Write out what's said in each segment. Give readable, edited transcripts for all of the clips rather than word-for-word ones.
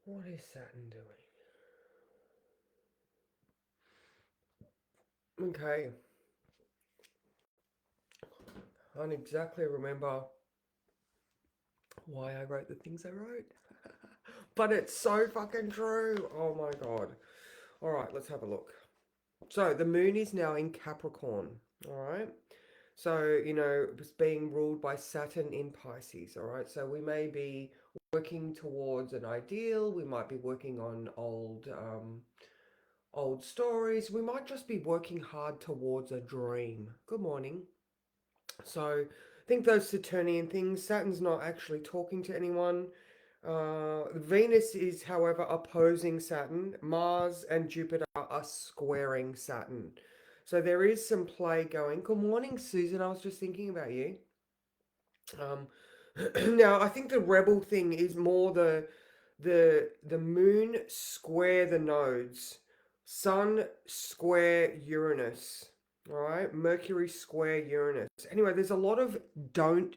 What is Saturn doing? Okay, I don't exactly remember why I wrote the things I wrote. But it's so fucking true. Oh my god. All right, let's have a look. So the moon is now in Capricorn. All right. So, it's being ruled by Saturn in Pisces. All right. So we may be working towards an ideal. We might be working on old stories. We might just be working hard towards a dream. Good morning. So I think those Saturnian things, Saturn's not actually talking to anyone. Venus is, however, opposing Saturn. Mars and Jupiter are squaring Saturn. So there is some play going. Good morning, Susan. I was just thinking about you. Um, now I think the rebel thing is more the moon square the nodes, sun square Uranus. All right, Mercury square Uranus. Anyway, there's a lot of don't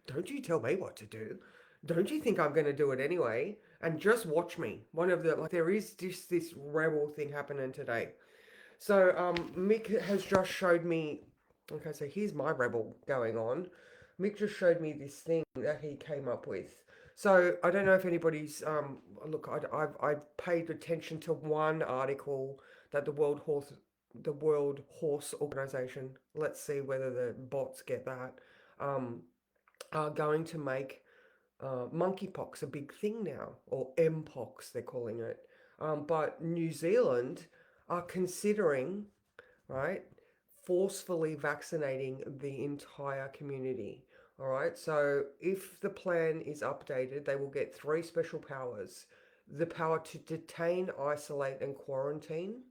don't you tell me what to do. Don't you think I'm going to do it anyway? And just watch me. One of the like there is just this rebel thing happening today. So Mick has just showed me. Okay, so here's my rebel going on. Mick just showed me this thing that he came up with. So I don't know if anybody's look. I've paid attention to one article that the World Horse Organization. Let's see whether the bots get that. Um, are going to make monkeypox a big thing now, or mpox they're calling it. But New Zealand are considering, right, forcefully vaccinating the entire community. All right, so if the plan is updated, they will get three special powers: the power to detain, isolate, and quarantine,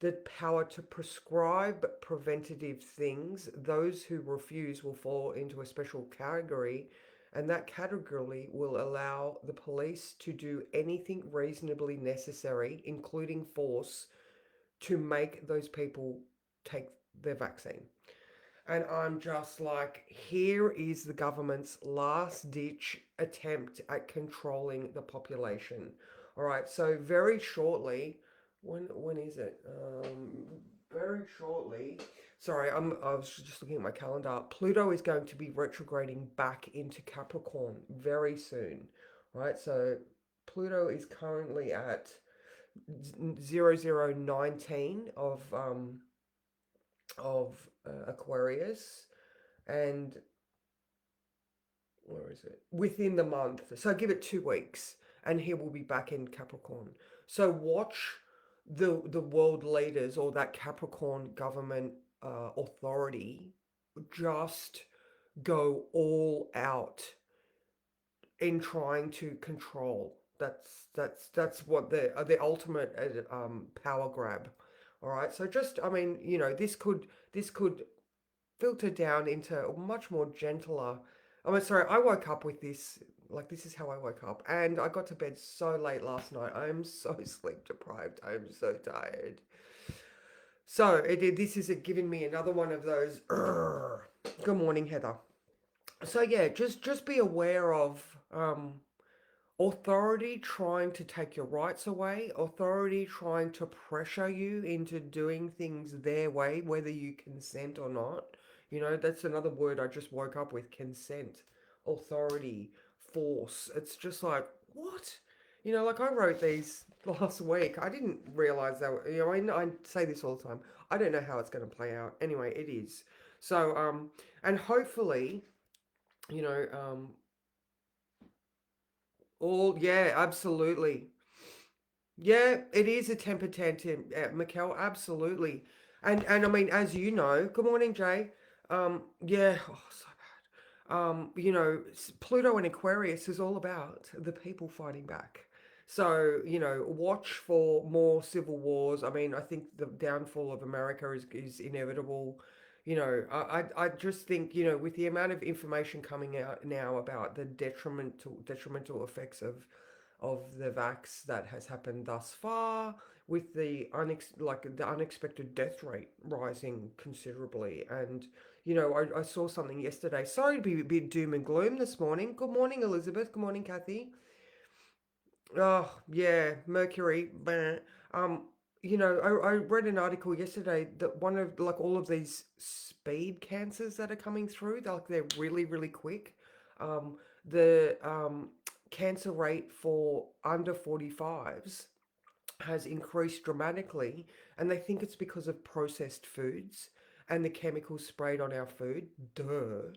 the power to prescribe preventative things. Those who refuse will fall into a special category, and that category will allow the police to do anything reasonably necessary, including force, to make those people take their vaccine. And I'm just like, here is the government's last ditch attempt at controlling the population. All right, so very shortly, when is it? Very shortly. Sorry, I was just looking at my calendar. Pluto is going to be retrograding back into Capricorn very soon. Right, so Pluto is currently at 0019 of Aquarius, and where is it? Within the month. So give it 2 weeks, and he will be back in Capricorn. So watch the world leaders or that Capricorn government authority just go all out in trying to control. That's what the ultimate power grab. All right. So just I mean this could filter down into a much more gentler. I mean, sorry, I woke up with this. Like this is how I woke up, and I got to bed so late last night. I am so sleep deprived. I am so tired. So this is giving me another one of those. Good morning, Heather. So yeah, just be aware of authority trying to take your rights away, authority trying to pressure you into doing things their way, whether you consent or not. That's another word I just woke up with: consent, authority, force. It's just like, what? Like I wrote these last week. I didn't realize that, I say this all the time. I don't know how it's going to play out. Anyway, it is. So, and hopefully, you know, um, yeah, absolutely. Yeah, it is a temper tantrum, Mikkel, absolutely. And I mean, as you know, good morning, Jay. Yeah, oh, so bad. Pluto and Aquarius is all about the people fighting back. So, watch for more civil wars. I mean, I think the downfall of America is inevitable. I just think, with the amount of information coming out now about the detrimental effects of the vax that has happened thus far, with the unexpected death rate rising considerably, and I saw something yesterday. Sorry to be a bit doom and gloom this morning. Good morning, Elizabeth. Good morning, Kathy. Oh, yeah, Mercury. Bleh. Um, I read an article yesterday that one of like all of these speed cancers that are coming through, they're really, really quick. Um, the cancer rate for under 45s has increased dramatically, and they think it's because of processed foods and the chemicals sprayed on our food. Duh.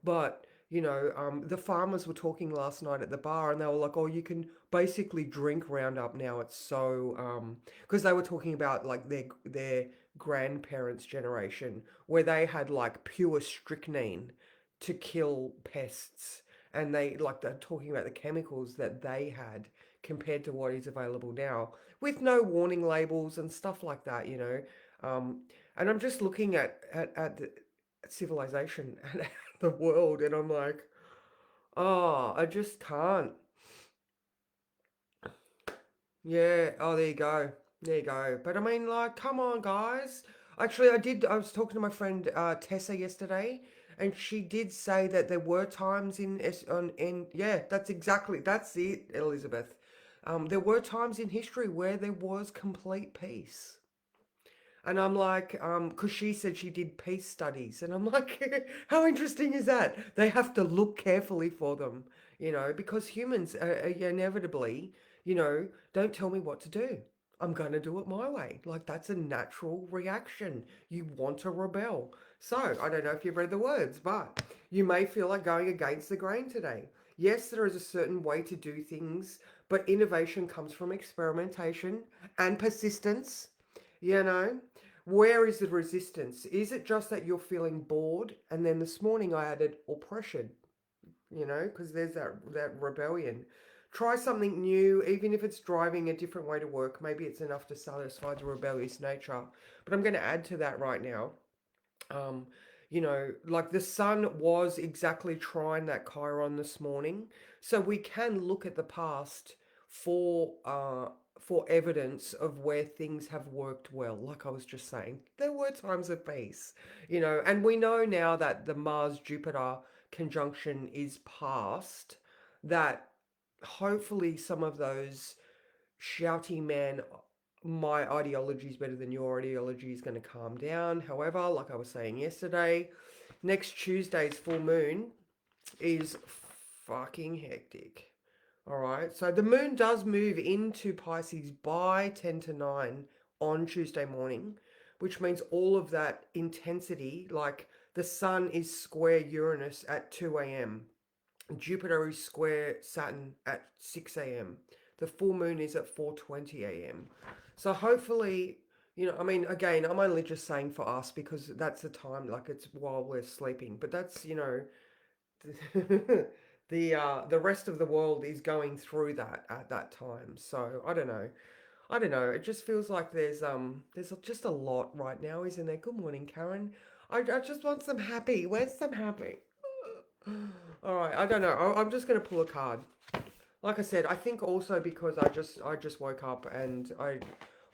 But the farmers were talking last night at the bar, and they were like, "Oh, you can basically drink Roundup now. It's so because they were talking about like their grandparents' generation where they had like pure strychnine to kill pests, and they're talking about the chemicals that they had compared to what is available now with no warning labels and stuff like that, Um, and I'm just looking at the civilization and the world, and I'm like, oh, I just can't. Yeah. Oh, there you go. There you go. But I mean, like, come on, guys. Actually, I was talking to my friend Tessa yesterday, and she did say that there were times yeah, that's it, Elizabeth. There were times in history where there was complete peace. And I'm like, because she said she did peace studies, and I'm like, how interesting is that? They have to look carefully for them, because humans are inevitably, don't tell me what to do. I'm going to do it my way. Like, that's a natural reaction. You want to rebel. So, I don't know if you've read the words, but you may feel like going against the grain today. Yes, there is a certain way to do things, but innovation comes from experimentation and persistence, you know? Where is the resistance? Is it just that you're feeling bored? And then this morning I added oppression, because there's that rebellion. Try something new, even if it's driving a different way to work. Maybe it's enough to satisfy the rebellious nature. But I'm going to add to that right now. Um, like the sun was exactly trying that Chiron this morning, so we can look at the past for uh for evidence of where things have worked well. Like I was just saying, there were times of peace, and we know now that the Mars Jupiter conjunction is past. That hopefully some of those shouty man, my ideology is better than your ideology is going to calm down. However, like I was saying yesterday, next Tuesday's full moon is fucking hectic. All right. So the moon does move into Pisces by 10 to 9 on Tuesday morning, which means all of that intensity, like the sun is square Uranus at 2 a.m. Jupiter is square Saturn at 6 a.m. The full moon is at 4:20 a.m. So hopefully, I mean, again, I'm only just saying for us because that's the time, like it's while we're sleeping. But that's, the rest of the world is going through that at that time. So I don't know. I don't know. It just feels like there's just a lot right now, isn't there? Good morning, Karen. I just want some happy. Where's some happy? All right, I don't know. I'm just gonna pull a card. Like I said, I think also because I just woke up and I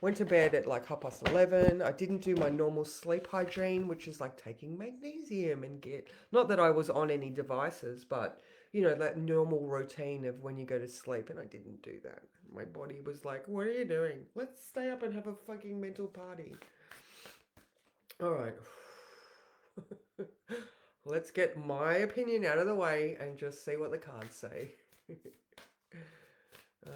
went to bed at like 11:30. I didn't do my normal sleep hygiene, which is like taking magnesium and get. Not that I was on any devices, but that normal routine of when you go to sleep, and I didn't do that. My body was like, "What are you doing? Let's stay up and have a fucking mental party." All right. Let's get my opinion out of the way and just see what the cards say. uh,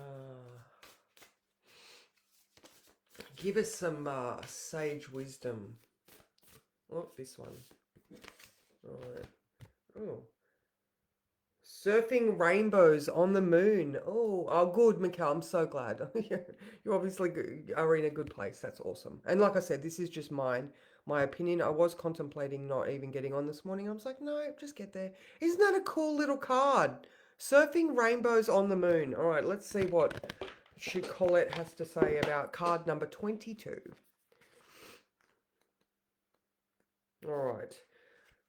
Give us some sage wisdom. Oh, this one. All right. Oh, surfing rainbows on the moon. Oh, good, Mikhail. I'm so glad. You obviously are in a good place. That's awesome. And like I said, this is just my opinion. I was contemplating not even getting on this morning. I was like, no, just get there. Isn't that a cool little card? Surfing rainbows on the moon. All right, let's see what Colette has to say about card number 22. All right.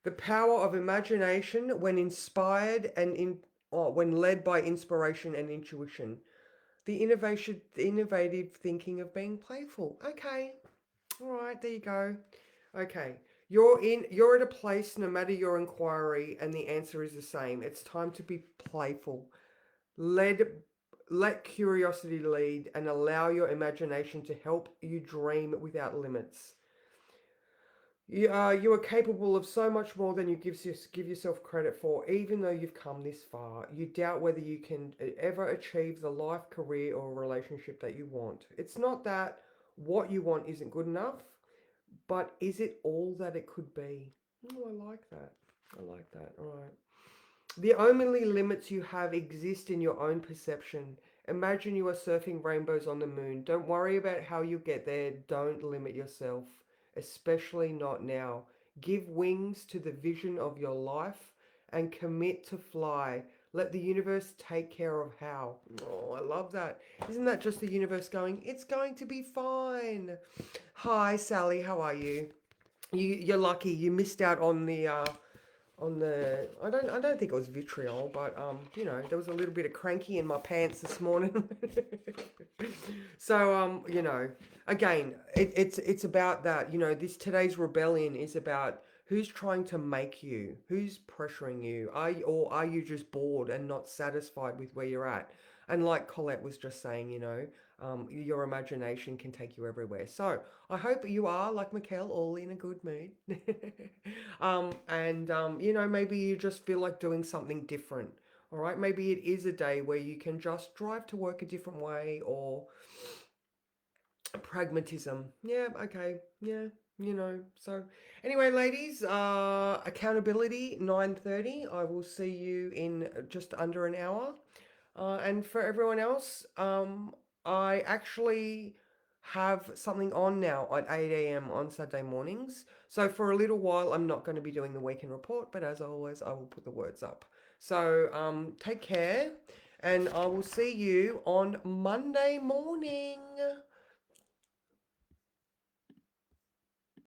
The power of imagination when inspired and when led by inspiration and intuition. The innovative thinking of being playful. Okay. All right, there you go. Okay. you're at a place no matter your inquiry, and the answer is the same. It's time to be playful. Let let curiosity lead and allow your imagination to help you dream without limits. You are capable of so much more than give yourself credit for, even though you've come this far. You doubt whether you can ever achieve the life, career, or relationship that you want. It's not that what you want isn't good enough, but is it all that it could be? Oh, I like that. I like that. All right. The only limits you have exist in your own perception. Imagine you are surfing rainbows on the moon. Don't worry about how you get there. Don't limit yourself, especially not now. Give wings to the vision of your life and commit to fly. Let the universe take care of how. Oh, I love that. Isn't that just the universe going, it's going to be fine? Hi, Sally. How are you? You're lucky. You missed out on the I don't think it was vitriol, but there was a little bit of cranky in my pants this morning. So again, it's about that. This today's rebellion is about who's trying to make you, who's pressuring you. Are you just bored and not satisfied with where you're at? And like Colette was just saying, your imagination can take you everywhere. So I hope you are, like Mikkel, all in a good mood. And maybe you just feel like doing something different. All right, maybe it is a day where you can just drive to work a different way, or pragmatism. Yeah, okay. Yeah, So anyway, ladies, accountability 9:30. I will see you in just under an hour. And for everyone else, I actually have something on now at 8 a.m. on Saturday mornings. So for a little while, I'm not going to be doing the weekend report, but as always, I will put the words up. So take care, and I will see you on Monday morning.